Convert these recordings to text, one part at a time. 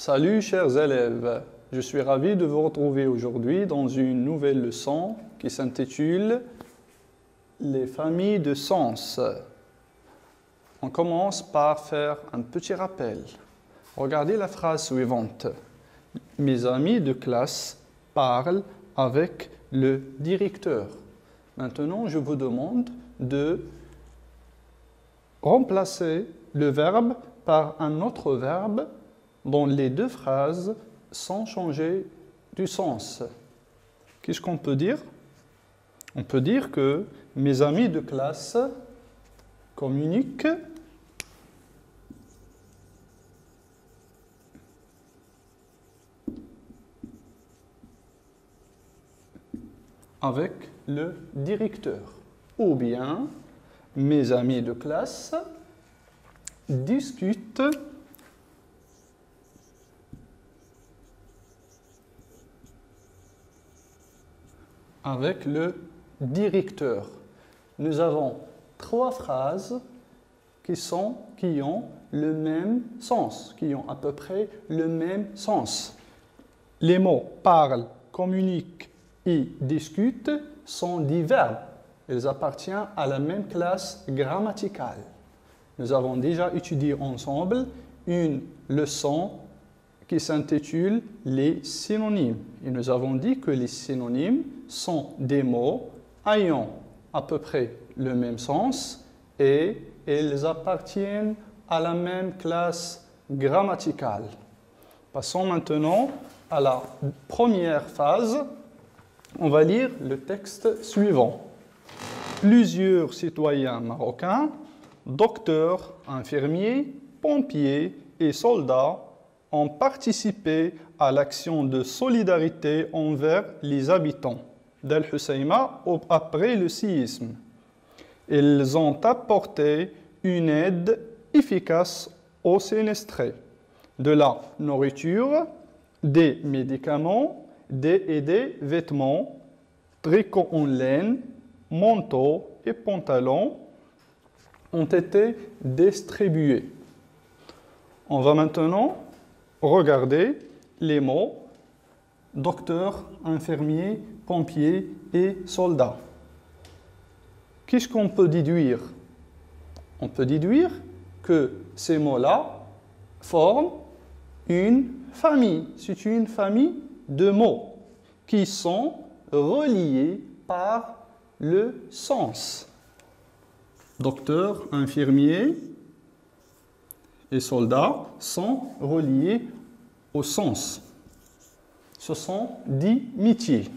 Salut chers élèves, je suis ravi de vous retrouver aujourd'hui dans une nouvelle leçon qui s'intitule Les familles de sens. On commence par faire un petit rappel. Regardez la phrase suivante. Mes amis de classe parlent avec le directeur. Maintenant, je vous demande de remplacer le verbe par un autre verbe dont les deux phrases sans changer du sens. Qu'est-ce qu'on peut dire? On peut dire que mes amis de classe communiquent avec le directeur. Ou bien, mes amis de classe discutent avec le directeur. Nous avons trois phrases qui ont le même sens, qui ont à peu près le même sens. Les mots parlent, communiquent et discutent sont des verbes. Ils appartiennent à la même classe grammaticale. Nous avons déjà étudié ensemble une leçon qui s'intitule les synonymes. Et nous avons dit que les synonymes sont des mots ayant à peu près le même sens et ils appartiennent à la même classe grammaticale. Passons maintenant à la première phase. On va lire le texte suivant. Plusieurs citoyens marocains, docteurs, infirmiers, pompiers et soldats ont participé à l'action de solidarité envers les habitants d'Al Hoceima après le séisme. Ils ont apporté une aide efficace aux sinistrés, de la nourriture, des médicaments et des vêtements, tricots en laine, manteaux et pantalons ont été distribués. On va maintenant regarder les mots docteur, infirmier, pompier et soldat. Qu'est-ce qu'on peut déduire? On peut déduire que ces mots-là forment une famille. C'est une famille de mots qui sont reliés par le sens. Docteur, infirmier et soldats sont reliés au sens. Ce sont des métiers.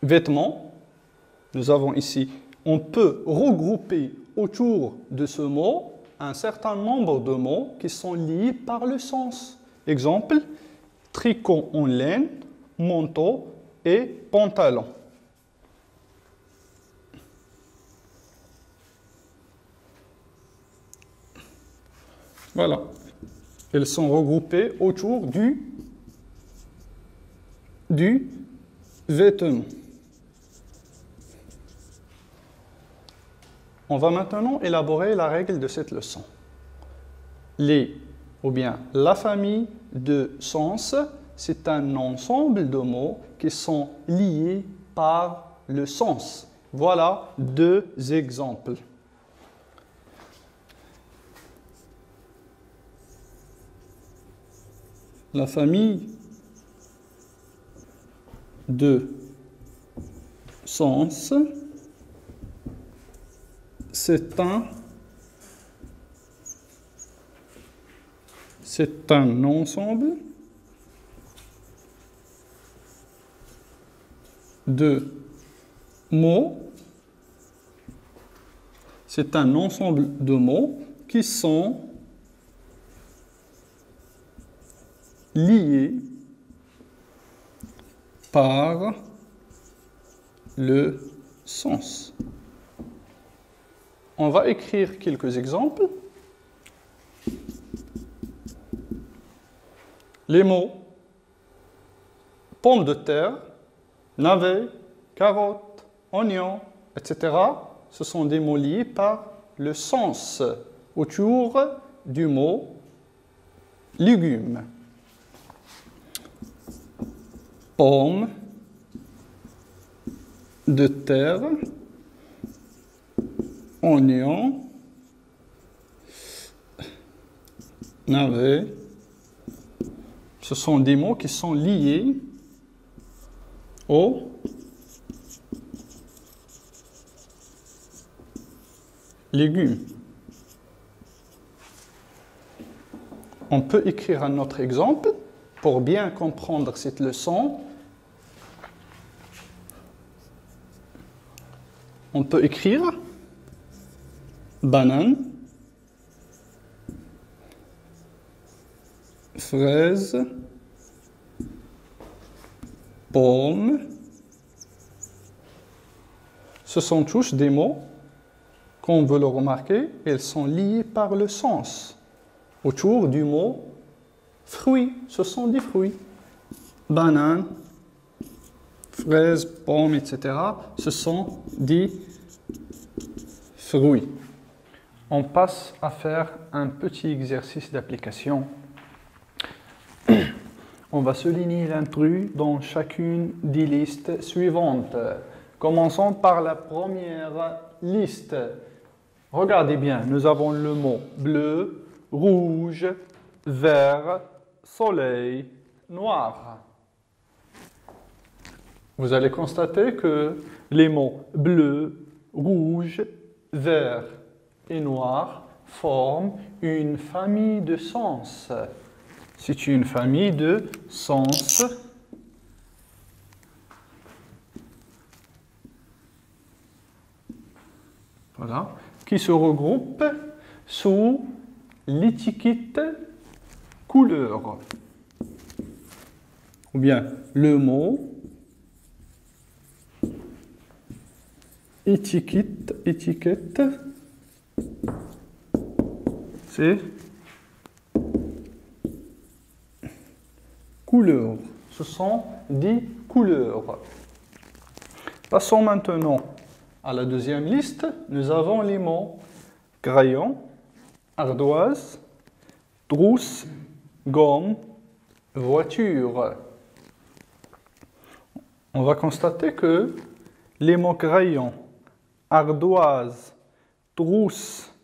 Vêtements, nous avons ici, on peut regrouper autour de ce mot un certain nombre de mots qui sont liés par le sens. Exemple, tricot en laine, manteau et pantalon. Voilà. Ils sont regroupés autour du vêtement. On va maintenant élaborer la règle de cette leçon. La famille de sens, c'est un ensemble de mots qui sont liés par le sens. Voilà deux exemples. La famille de sens, c'est un ensemble de mots. C'est un ensemble de mots qui sont liés par le sens. On va écrire quelques exemples. Les mots pomme de terre, navet, carotte, oignon, etc. Ce sont des mots liés par le sens autour du mot légumes. Pomme de terre, oignon, navet. Ce sont des mots qui sont liés aux légumes. On peut écrire un autre exemple pour bien comprendre cette leçon. On peut écrire banane, fraise, pomme. Ce sont tous des mots, comme vous le remarquez, ils sont liés par le sens autour du mot fruit. Ce sont des fruits. Banane, fraises, pommes, etc. Ce sont des fruits. On passe à faire un petit exercice d'application. On va souligner l'intrus dans chacune des listes suivantes. Commençons par la première liste. Regardez bien, nous avons le mot bleu, rouge, vert, soleil, noir. Vous allez constater que les mots bleu, rouge, vert et noir forment une famille de sens. C'est une famille de sens voilà, qui se regroupe sous l'étiquette couleur. Ou bien le mot étiquette, c'est couleurs. Ce sont des couleurs. Passons maintenant à la deuxième liste. Nous avons les mots crayon, ardoise, trousse, gomme, voiture. On va constater que les mots crayon, ardoise, trousse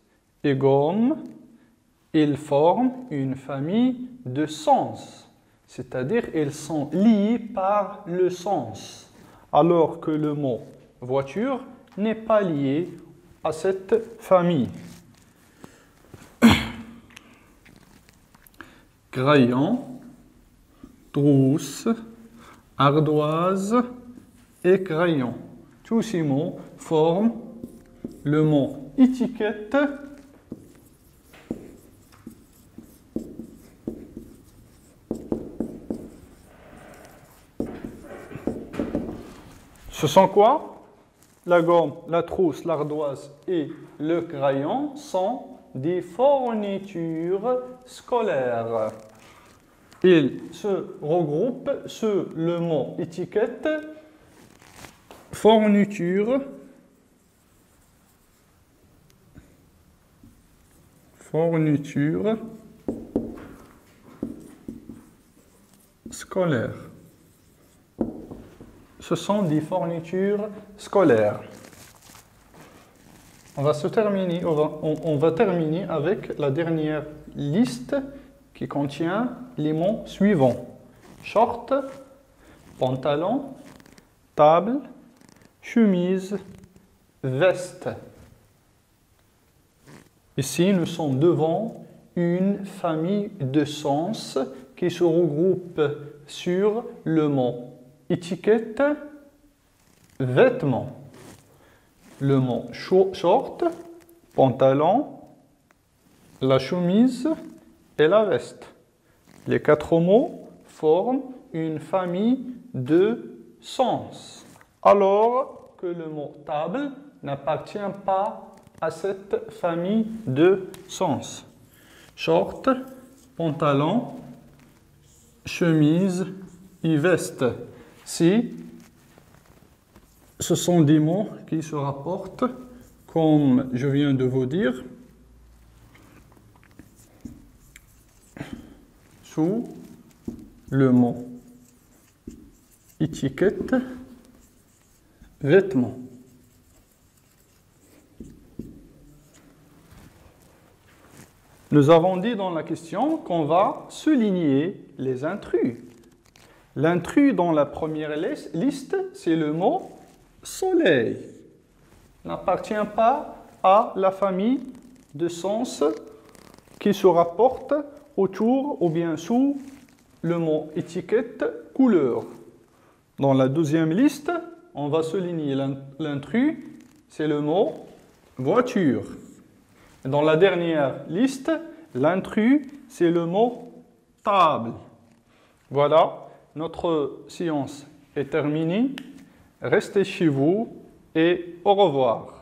et gomme, ils forment une famille de sens. C'est-à-dire ils sont liés par le sens. Alors que le mot voiture n'est pas lié à cette famille. Crayon, trousse, ardoise et crayon. Tous ces mots forment le mot étiquette Ce sont quoi? La gomme, la trousse, l'ardoise et le crayon sont des fournitures scolaires. Ils se regroupent sous le mot étiquette, fourniture, scolaire. Ce sont des fournitures scolaires. On va terminer avec la dernière liste qui contient les mots suivants. Short, pantalon, table, chemise, veste. Ici, nous sommes devant une famille de sens qui se regroupe sur le mot étiquette, vêtements. Le mot short, pantalon, la chemise et la veste. Les quatre mots forment une famille de sens. Alors que le mot table n'appartient pas à cette famille de sens. Short, pantalon, chemise et veste. Si ce sont des mots qui se rapportent comme je viens de vous dire, sous le mot étiquette, vêtements. Nous avons dit dans la question qu'on va souligner les intrus. L'intrus dans la première liste, c'est le mot soleil. Il n'appartient pas à la famille de sens qui se rapporte autour ou bien sous le mot étiquette, couleur. Dans la deuxième liste, on va souligner l'intrus, c'est le mot voiture. Dans la dernière liste, l'intrus, c'est le mot table. Voilà, notre séance est terminée. Restez chez vous et au revoir.